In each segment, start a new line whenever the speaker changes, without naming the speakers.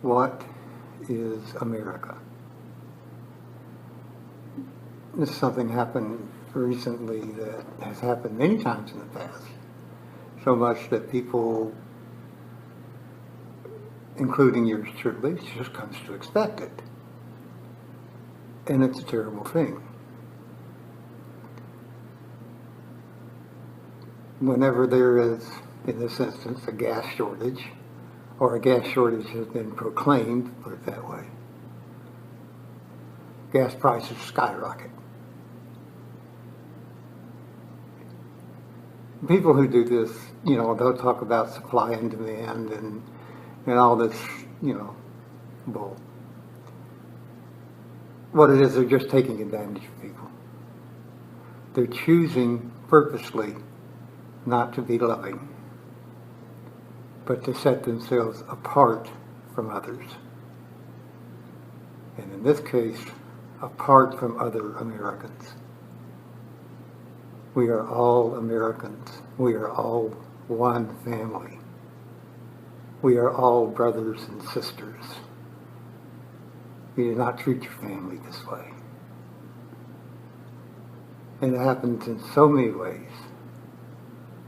What is America? This is something happened recently that has happened many times in the past. So much that people, including yours truly, just comes to expect it. And it's a terrible thing. Whenever there is, in this instance, a gas shortage, or a gas shortage has been proclaimed, put it that way, gas prices skyrocket. People who do this, they'll talk about supply and demand and all this, bull. What it is, they're just taking advantage of people. They're choosing purposely not to be loving, but to set themselves apart from others. And in this case, apart from other Americans. We are all Americans. We are all one family. We are all brothers and sisters. You do not treat your family this way. And it happens in so many ways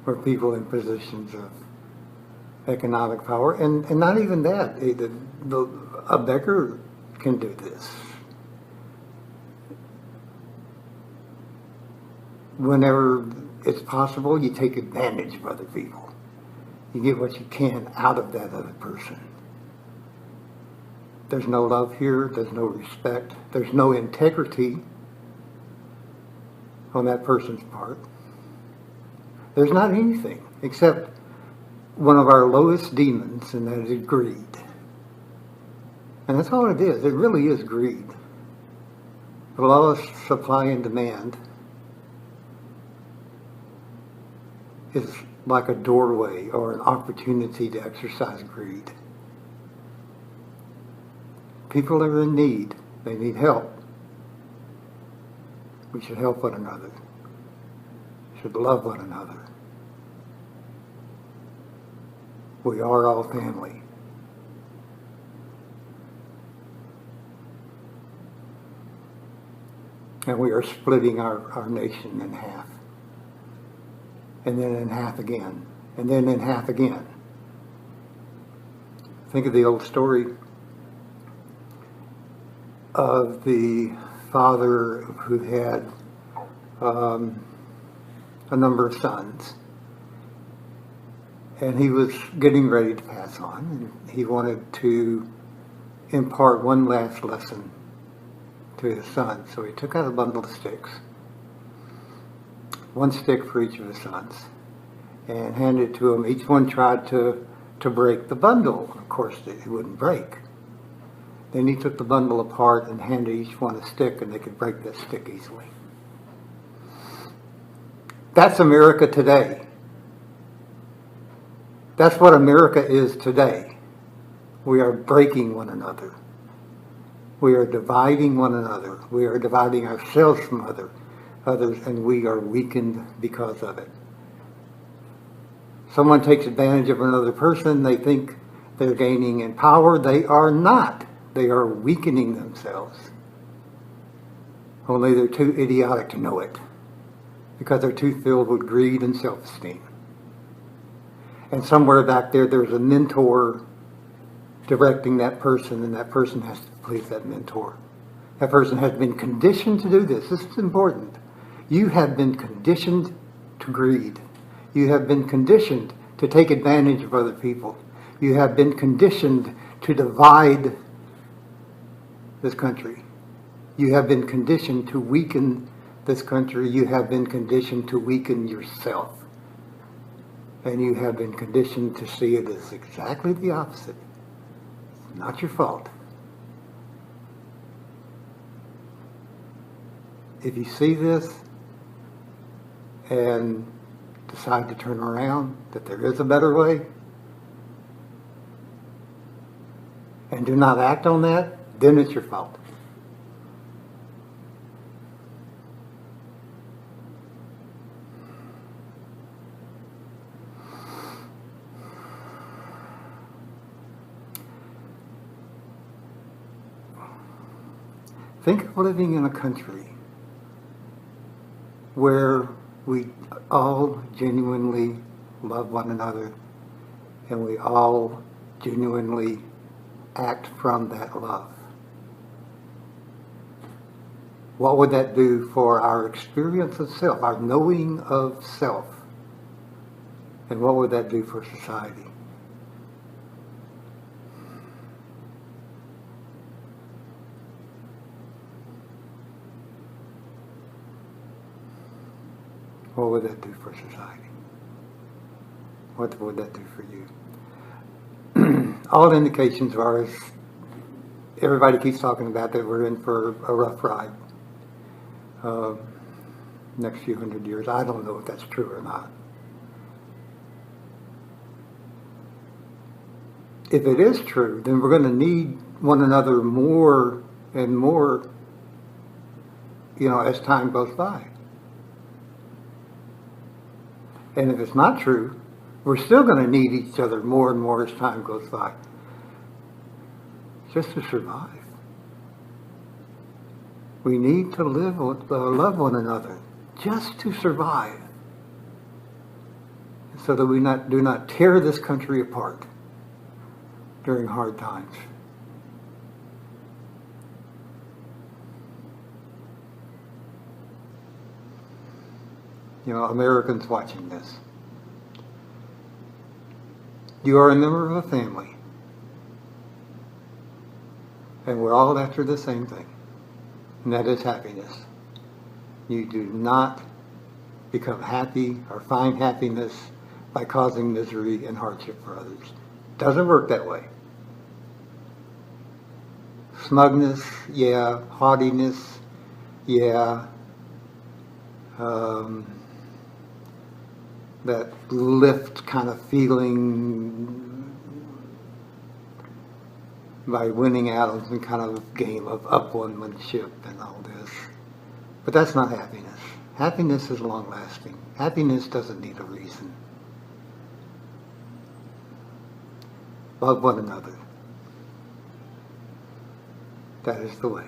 where people in positions of economic power, and not even that, a beggar can do this. Whenever it's possible, you take advantage of other people. You get what you can out of that other person. There's no love here, there's no respect, there's no integrity on that person's part. There's not anything except one of our lowest demons, and that is greed. And that's all it is. It really is greed. The lowest supply and demand is like a doorway or an opportunity to exercise greed. People are in need. They need help. We should help one another. We should love one another. We are all family. And we are splitting our nation in half. And then in half again. And then in half again. Think of the old story of the father who had a number of sons. And he was getting ready to pass on. And he wanted to impart one last lesson to his son. So he took out a bundle of sticks, one stick for each of his sons, and handed it to them. Each one tried to break the bundle. Of course, it wouldn't break. Then he took the bundle apart and handed each one a stick, and they could break that stick easily. That's America today. That's what America is today. We are breaking one another. We are dividing one another. We are dividing ourselves from others, and we are weakened because of it. Someone takes advantage of another person. They think they're gaining in power. They are not. They are weakening themselves. Only they're too idiotic to know it, because they're too filled with greed and self-esteem. And somewhere back there, there's a mentor directing that person, and that person has to please that mentor. That person has been conditioned to do this. This is important. You have been conditioned to greed. You have been conditioned to take advantage of other people. You have been conditioned to divide this country. You have been conditioned to weaken this country. You have been conditioned to weaken yourself. And you have been conditioned to see it as exactly the opposite. It's not your fault. If you see this and decide to turn around, that there is a better way, and do not act on that, then it's your fault. Think of living in a country where we all genuinely love one another and we all genuinely act from that love. What would that do for our experience of self, our knowing of self? And what would that do for society? What would that do for society? What would that do for you? All indications are, as everybody keeps talking about, that we're in for a rough ride. Next few hundred years. I don't know if that's true or not. If it is true, then we're going to need one another more and more, as time goes by. And if it's not true, we're still going to need each other more and more as time goes by. Just to survive. We need to love one another just to survive, so that we do not tear this country apart during hard times. Americans watching this. You are a member of a family, and we're all after the same thing. And that is happiness. You do not become happy or find happiness by causing misery and hardship for others. Doesn't work that way. Smugness, yeah. Haughtiness, yeah. That lift kind of feeling by winning out of some kind of game of upwardmanship and all this. But that's not happiness. Happiness is long-lasting. Happiness doesn't need a reason. Love one another. That is the way.